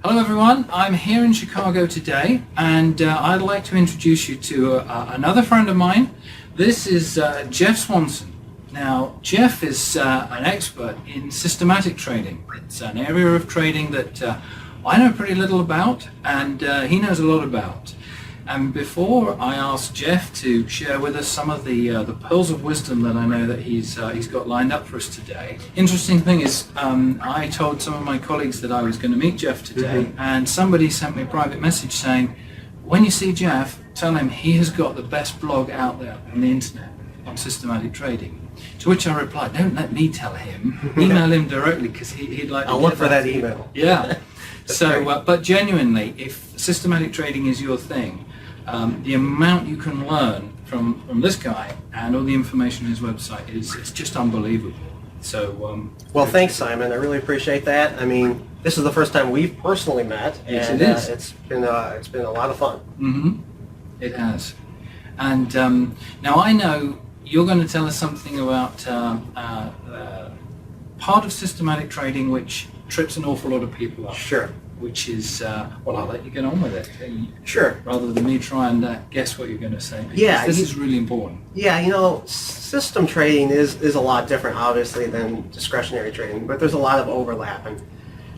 Hello everyone, I'm here in Chicago today and I'd like to introduce you to another friend of mine. This is Jeff Swanson. Now Jeff is an expert in systematic trading. It's an area of trading that I know pretty little about and he knows a lot about. And before I ask Jeff to share with us some of the pearls of wisdom that I know that he's got lined up for us today. Interesting thing is, I told some of my colleagues that I was going to meet Jeff today, and somebody sent me a private message saying, when you see Jeff, tell him he has got the best blog out there on the internet on systematic trading. To which I replied, don't let me tell him, email him directly because he'd like to I'll look for that email. Yeah. So, but genuinely, if systematic trading is your thing, the amount you can learn from this guy and all the information on his website is just unbelievable. So, well, thanks, Simon. I really appreciate that. I mean, this is the first time we've personally met, yes, and it is. It's been a lot of fun. Mm-hmm. It has. And now I know you're going to tell us something about part of systematic trading which trips an awful lot of people up. Sure. Which is, well, I'll let you get on with it. Sure. Rather than me try and guess what you're going to say. Yeah. This is really important. Yeah, system trading is a lot different, obviously, than discretionary trading, but there's a lot of overlap. And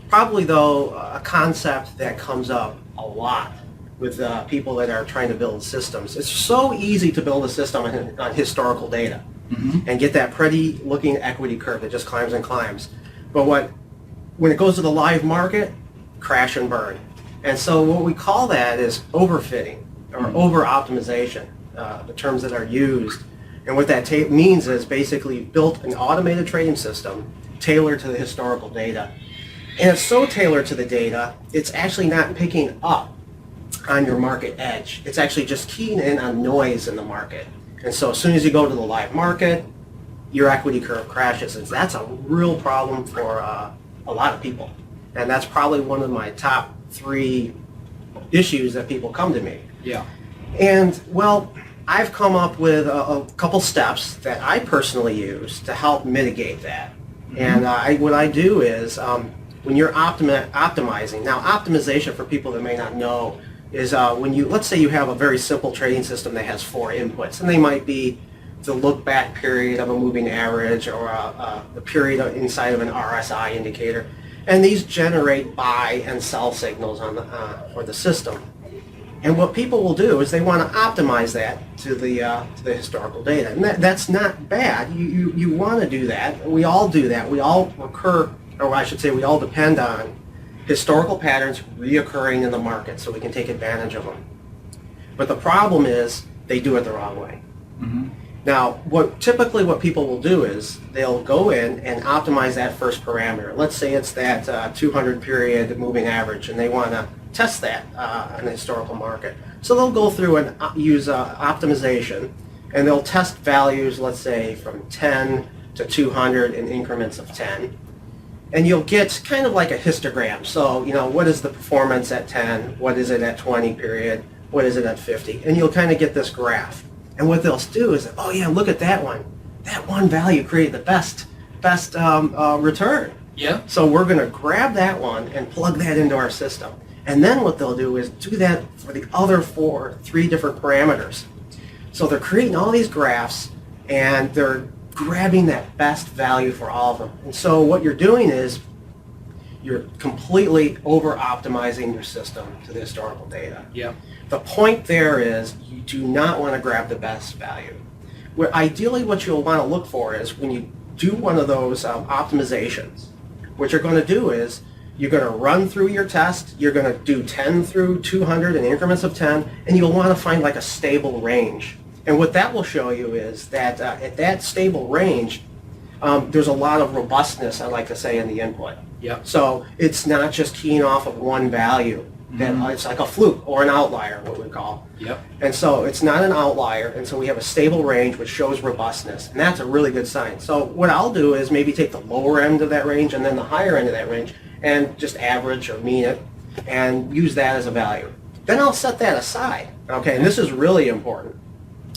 probably, though, a concept that comes up a lot with people that are trying to build systems. It's so easy to build a system on historical data and get that pretty looking equity curve that just climbs and climbs. But when it goes to the live market, crash and burn. And so what we call that is overfitting or over-optimization, the terms that are used. And what that means is basically built an automated trading system tailored to the historical data. And it's so tailored to the data, it's actually not picking up on your market edge. It's actually just keying in on noise in the market. And so as soon as you go to the live market, your equity curve crashes. And that's a real problem for a lot of people. And that's probably one of my top 3 issues that people come to me. Yeah. And, well, I've come up with a couple steps that I personally use to help mitigate that. And what I do is when you're optimizing, now optimization for people that may not know is let's say you have a very simple trading system that has 4 inputs, and they might be the look back period of a moving average or the period inside of an RSI indicator. And these generate buy and sell signals for the system. And what people will do is they want to optimize that to the historical data. And that's not bad. You want to do that. We all do that. We all we all depend on historical patterns reoccurring in the market so we can take advantage of them. But the problem is they do it the wrong way. Now, typically what people will do is they'll go in and optimize that first parameter. Let's say it's that 200 period moving average, and they want to test that in the historical market. So they'll go through and use optimization, and they'll test values, let's say, from 10 to 200 in increments of 10. And you'll get kind of like a histogram. So, what is the performance at 10? What is it at 20 period? What is it at 50? And you'll kind of get this graph. And what they'll do is, oh yeah, look at that one. That one value created the best return. Yeah. So we're going to grab that one and plug that into our system. And then what they'll do is do that for the other 3 different parameters. So they're creating all these graphs, and they're grabbing that best value for all of them. And so what you're doing is you're completely over-optimizing your system to the historical data. Yeah. The point there is you do not want to grab the best value. Ideally what you'll want to look for is when you do one of those optimizations, what you're going to do is you're going to run through your test, you're going to do 10 through 200 in increments of 10, and you'll want to find like a stable range. And what that will show you is that at that stable range, there's a lot of robustness, I like to say, in the input. Yep. So it's not just keying off of one value. It's like a fluke or an outlier, what we call. Yep. And so it's not an outlier, and so we have a stable range which shows robustness, and that's a really good sign. So what I'll do is maybe take the lower end of that range and then the higher end of that range and just average or mean it and use that as a value. Then I'll set that aside, okay, and this is really important.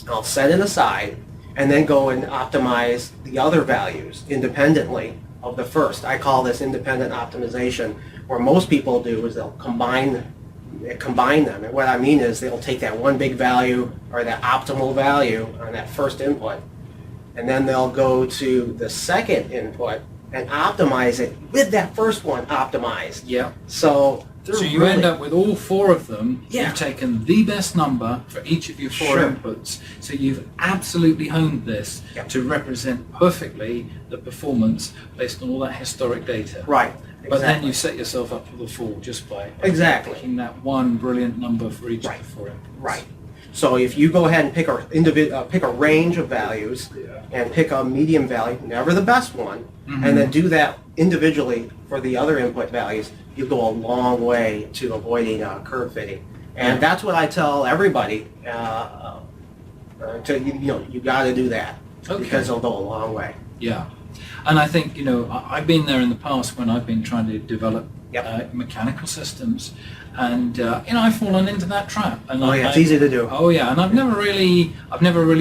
I'll set it aside and then go and optimize the other values independently of the first. I call this independent optimization, Where most people do is they'll combine them. And what I mean is they'll take that one big value or that optimal value on that first input, and then they'll go to the second input and optimize it with that first one optimized. Yeah. So you end up with all four of them. Yeah. You've taken the best number for each of your four Sure. inputs. So you've absolutely honed this Yeah. to represent perfectly the performance based on all that historic data. Right. But then Exactly. you set yourself up for the fall just by Exactly. picking that one brilliant number for each Right. of the four inputs. Right. So if you go ahead and pick a range of values and pick a medium value, never the best one, and then do that individually for the other input values, you go a long way to avoiding curve fitting. And that's what I tell everybody. You got to do that because it'll go a long way. Yeah. And I think, I've been there in the past when I've been trying to develop Yep. mechanical systems, and I've fallen into that trap. And It's easy to do. Oh yeah, and I've never really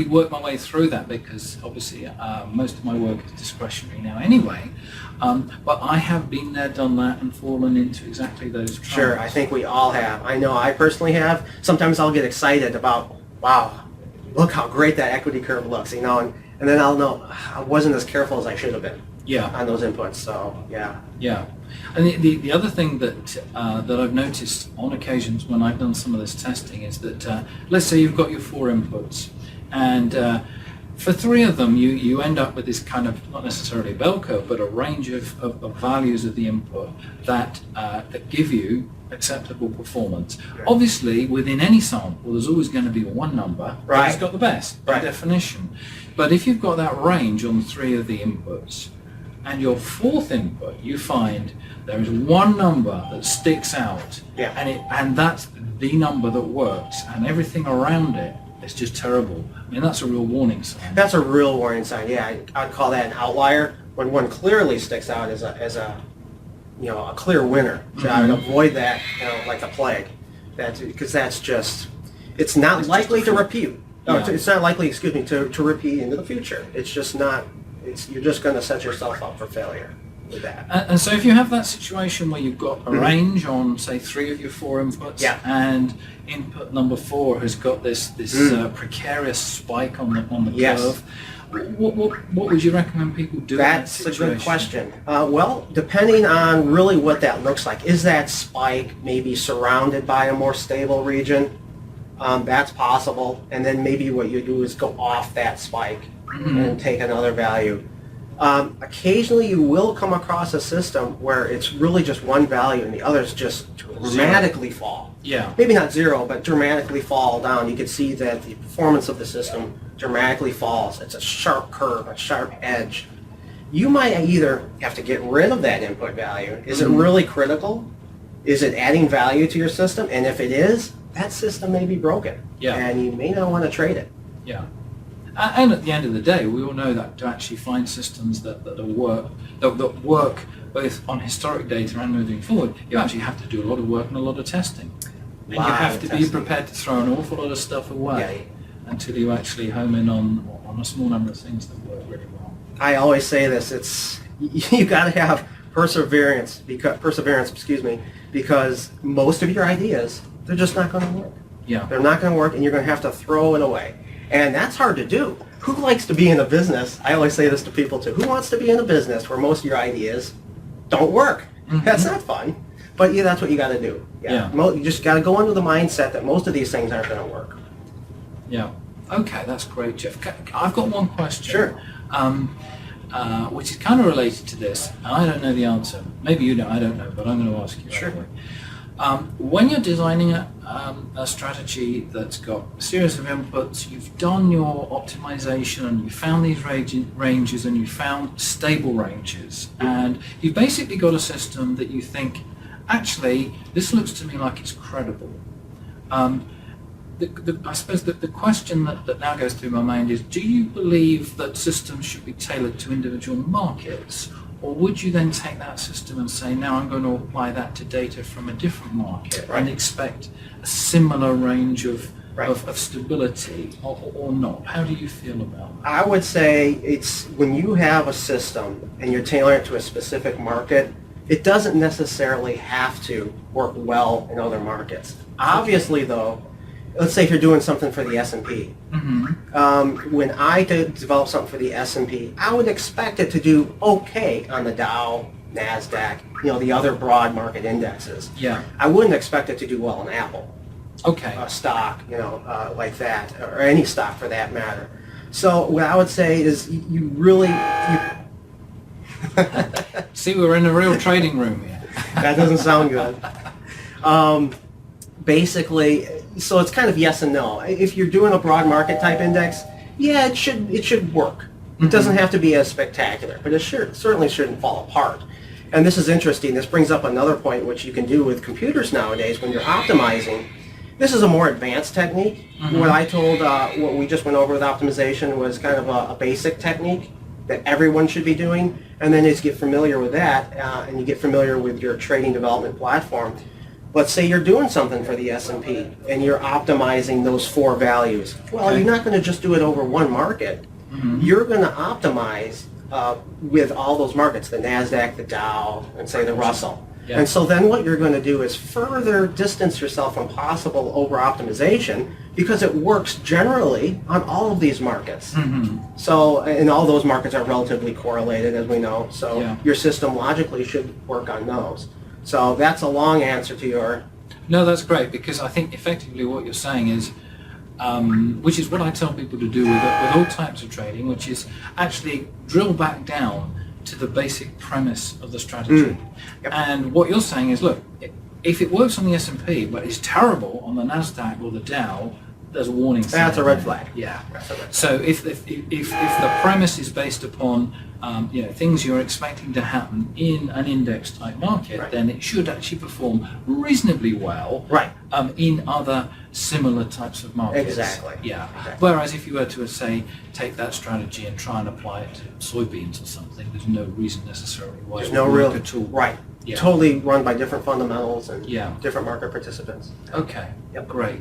worked my way through that because obviously most of my work is discretionary now anyway. But I have been there, done that, and fallen into exactly those traps. Sure, I think we all have. I know I personally have. Sometimes I'll get excited about, wow, look how great that equity curve looks, and then I'll know I wasn't as careful as I should have been. Yeah. On those inputs. So yeah. Yeah, and the other thing that I've noticed on occasions when I've done some of this testing is that let's say you've got your four inputs, and for three of them you end up with this kind of, not necessarily bell curve, but a range of values of the input that give you acceptable performance. Right. Obviously, within any sample, there's always going to be one number that's got the best by Right. definition. But if you've got that range on three of the inputs, and your fourth input, you find there is one number that sticks out, Yeah. and that's the number that works, and everything around it is just terrible. I mean, that's a real warning sign. That's a real warning sign. Yeah, I'd call that an outlier. When one clearly sticks out as a clear winner. So I would avoid that, like the plague. Because that's just, it's not likely to repeat. No, Yeah. it's not likely, to repeat into the future. It's just not. You're just going to set yourself up for failure with that. And so if you have that situation where you've got a range on, say, three of your four inputs, Yeah. and input number four has got this precarious spike on the Yes. curve, what would you recommend people do in that That's a situation? good question. Well, depending on really what that looks like, is that spike maybe surrounded by a more stable region? That's possible. And then maybe what you do is go off that spike and take another value. Occasionally you will come across a system where it's really just one value and the others just dramatically fall. Yeah. Maybe not zero, but dramatically fall down. You can see that the performance of the system dramatically falls. It's a sharp curve, a sharp edge. You might either have to get rid of that input value. Is it really critical? Is it adding value to your system? And if it is, that system may be broken. Yeah. And you may not want to trade it. Yeah. And at the end of the day, we all know that to actually find systems that work both on historic data and moving forward, you actually have to do a lot of work and a lot of testing. And you have to be prepared to throw an awful lot of stuff away until you actually home in on a small number of things that work really well. I always say this, you got to have perseverance, because most of your ideas, they're just not going to work. Yeah. They're not going to work, and you're going to have to throw it away. And that's hard to do. Who likes to be in a business? I always say this to people too. Who wants to be in a business where most of your ideas don't work? That's not fun. But yeah, that's what you got to do. Yeah. You just got to go into the mindset that most of these things aren't going to work. Yeah. Okay, that's great, Jeff. I've got one question. Sure. Which is kind of related to this, and I don't know the answer. Maybe you know, I don't know, but I'm going to ask you. Sure. Anyway. When you're designing a strategy that's got a series of inputs, you've done your optimization and you found these ranges and you found stable ranges, and you've basically got a system that you think, actually, this looks to me like it's credible. I suppose that the question that now goes through my mind is, do you believe that systems should be tailored to individual markets? Or would you then take that system and say, now I'm going to apply that to data from a different market and expect a similar range of stability or not? How do you feel about that? I would say it's when you have a system and you're tailoring it to a specific market, It doesn't necessarily have to work well in other markets. Obviously, though, let's say if you're doing something for the S&P. When I develop something for the S&P, I would expect it to do okay on the Dow, NASDAQ, the other broad market indexes. Yeah. I wouldn't expect it to do well in Apple. Okay. A stock, like that, or any stock for that matter. So what I would say is you really... See, we're in a real trading room here. That doesn't sound good. Basically, so it's kind of yes and no. If you're doing a broad market type index, yeah, it should work. It doesn't have to be as spectacular, but it certainly shouldn't fall apart. And this is interesting. This brings up another point which you can do with computers nowadays when you're optimizing. This is a more advanced technique. What I told, what we just went over with optimization was kind of a basic technique that everyone should be doing. And then as you get familiar with that, and you get familiar with your trading development platform, let's say you're doing something for the S&P and you're optimizing those 4 values. Well, you're not going to just do it over one market. You're going to optimize with all those markets, the NASDAQ, the Dow, and say the Russell. Yeah. And so then what you're going to do is further distance yourself from possible over-optimization because it works generally on all of these markets. So, and all those markets are relatively correlated, as we know. So your system logically should work on those. So that's a long answer to your... No, that's great, because I think effectively what you're saying is, which is what I tell people to do with all types of trading, which is actually drill back down to the basic premise of the strategy. And what you're saying is, look, if it works on the S&P but it's terrible on the NASDAQ or the Dow, there's a warning sign. That's a red flag. Yeah. So if the premise is based upon things you're expecting to happen in an index type market, then it should actually perform reasonably well in other similar types of markets. Exactly. Yeah. Whereas if you were to, say, take that strategy and try and apply it to soybeans or something, there's no reason necessarily why there's it no would real work at all. Right. Yeah. Totally run by different fundamentals and different market participants. Okay. Great.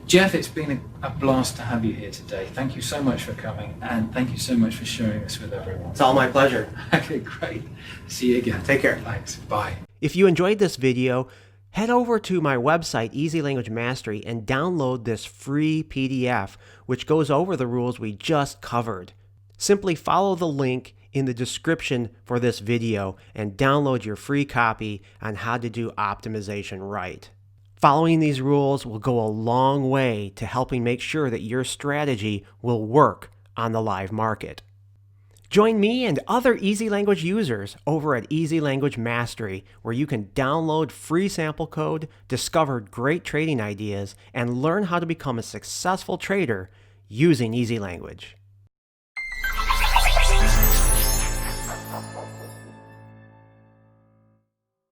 Jeff, it's been a blast to have you here today. Thank you so much for coming, and thank you so much for sharing this with everyone. It's all my pleasure. Okay, great. See you again. Take care. Thanks. Bye. If you enjoyed this video, head over to my website, Easy Language Mastery, and download this free PDF, which goes over the rules we just covered. Simply follow the link in the description for this video and download your free copy on how to do optimization right. Following these rules will go a long way to helping make sure that your strategy will work on the live market. Join me and other Easy Language users over at Easy Language Mastery, where you can download free sample code, discover great trading ideas, and learn how to become a successful trader using Easy Language.